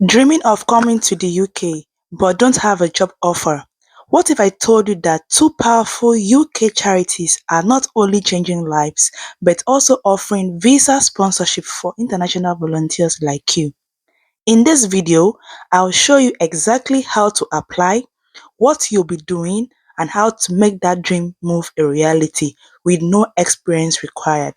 Dreaming of coming to the UK but don't have a job offer? What if I told you that two powerful UK charities are not only changing lives but also offering visa sponsorship for international volunteers like you? In this video, I'll show you exactly how to apply, what you'll be doing, and how to make that dream move a reality with no experience required.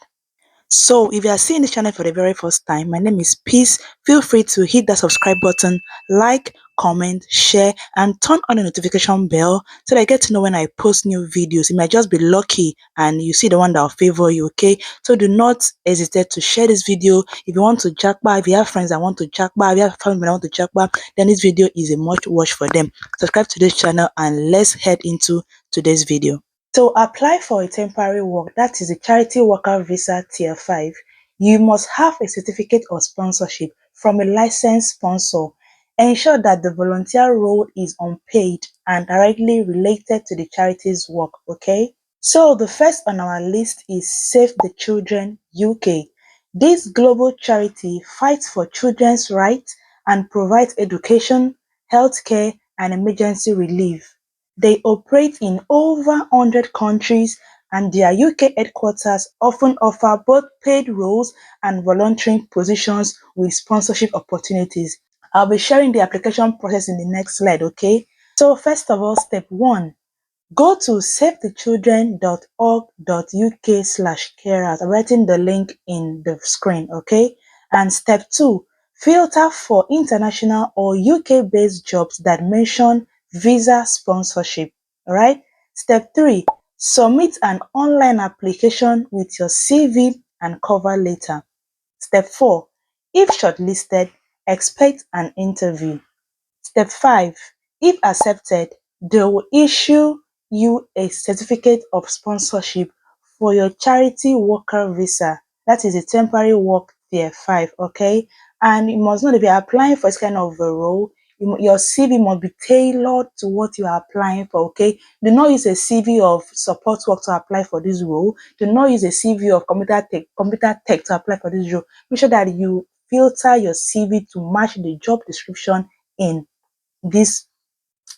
So if you are seeing this channel for the very first time, my name is Peace. Feel free to hit that subscribe button, like, comment, share, and turn on the notification bell so that I get to know when I post new videos. You might just be lucky and you see the one that will favor you, okay? So do not hesitate to share this video. If you want to jackpot, if you have friends that want to jackpot, if you have family that want to jackpot, then this video is a must watch for them. Subscribe to this channel and let's head into today's video. To apply for a temporary work, that is a charity worker visa tier 5, you must have a certificate of sponsorship from a licensed sponsor. Ensure that the volunteer role is unpaid and directly related to the charity's work, okay? So the first on our list is Save the Children UK. This global charity fights for children's rights and provides education, healthcare, and emergency relief. They operate in over 100 countries and their UK headquarters often offer both paid roles and volunteering positions with sponsorship opportunities. I'll be sharing the application process in the next slide, okay? So first of all, step 1, go to savethechildren.org.uk/carers. I'm writing the link in the screen, okay? And step 2, filter for international or UK-based jobs that mention visa sponsorship, all right? Step 3, submit an online application with your CV and cover letter. Step 4, if shortlisted, expect an interview. Step 5, if accepted, they will issue you a certificate of sponsorship for your charity worker visa. That is a temporary work tier 5, okay? And you must know that if you're applying for this kind of a role, your CV must be tailored to what you are applying for, okay? Do not use a CV of support work to apply for this role. Do not use a CV of computer tech to apply for this role. Make sure that you filter your CV to match the job description in this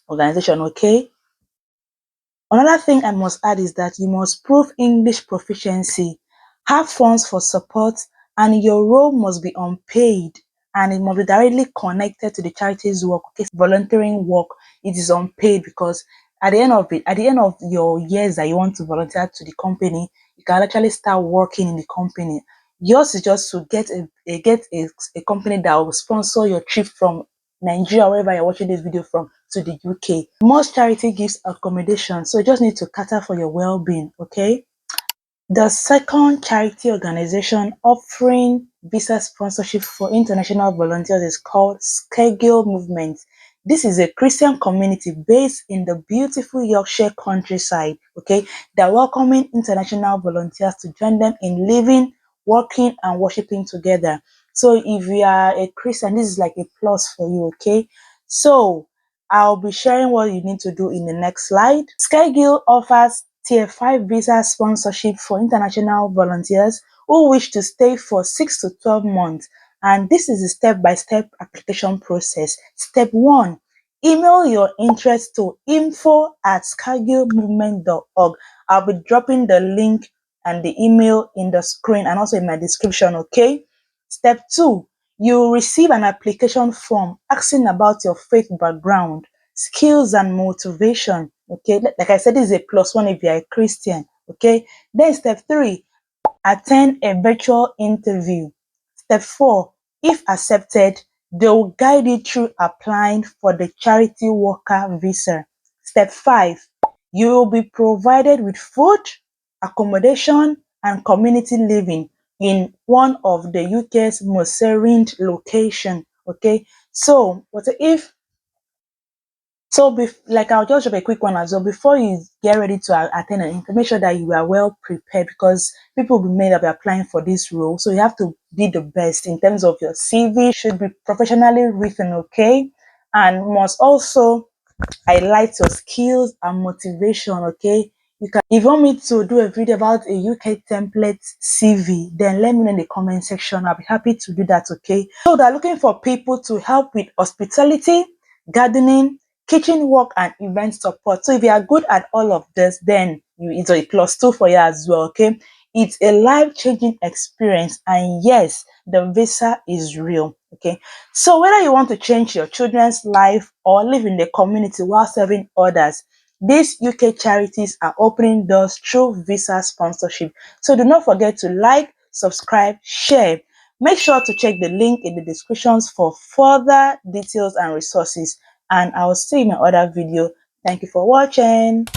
organization, okay? Another thing I must add is that you must prove English proficiency, have funds for support, and your role must be unpaid and it must be directly connected to the charity's work. Okay, volunteering work, it is unpaid because at the end of your years that you want to volunteer to the company, you can actually start working in the company. Yours is just to get a company that will sponsor your trip from Nigeria, wherever you're watching this video from, to the UK. Most charity gives accommodation, so you just need to cater for your well-being, okay? The second charity organization offering visa sponsorship for international volunteers is called Scargill Movement. This is a Christian community based in the beautiful Yorkshire countryside, okay? They're welcoming international volunteers to join them in living, working, and worshiping together. So if you are a Christian, this is like a plus for you, okay? So I'll be sharing what you need to do in the next slide. Scargill offers Tier 5 visa sponsorship for international volunteers who wish to stay for 6 to 12 months. And this is a step-by-step application process. Step 1, email your interest to info@scargillmovement.org. I'll be dropping the link and the email in the screen and also in my description, okay? Step 2, you receive an application form asking about your faith background, skills and motivation, okay? Like I said, this is a +1 if you are a Christian, okay? Then step 3, attend a virtual interview. Step 4, if accepted, they will guide you through applying for the charity worker visa. Step 5, you will be provided with food, accommodation, and community living in one of the UK's most serene location, okay? So what if like I'll just drop a quick one as well. Before you get ready to attend an interview, make sure that you are well prepared because people will be made up applying for this role. So you have to be the best in terms of your CV should be professionally written, okay? And must also highlight your skills and motivation, okay? If you want me to do a video about a UK template CV, then let me know in the comment section. I'll be happy to do that, okay? So they're looking for people to help with hospitality, gardening, kitchen work, and event support. So if you are good at all of this, then it's a +2 for you as well, okay? It's a life-changing experience, and yes, the visa is real, okay? So whether you want to change your children's life or live in the community while serving others, these UK charities are opening doors through visa sponsorship. So do not forget to like, subscribe, share. Make sure to check the link in the descriptions for further details and resources. And I will see you in my other video. Thank you for watching.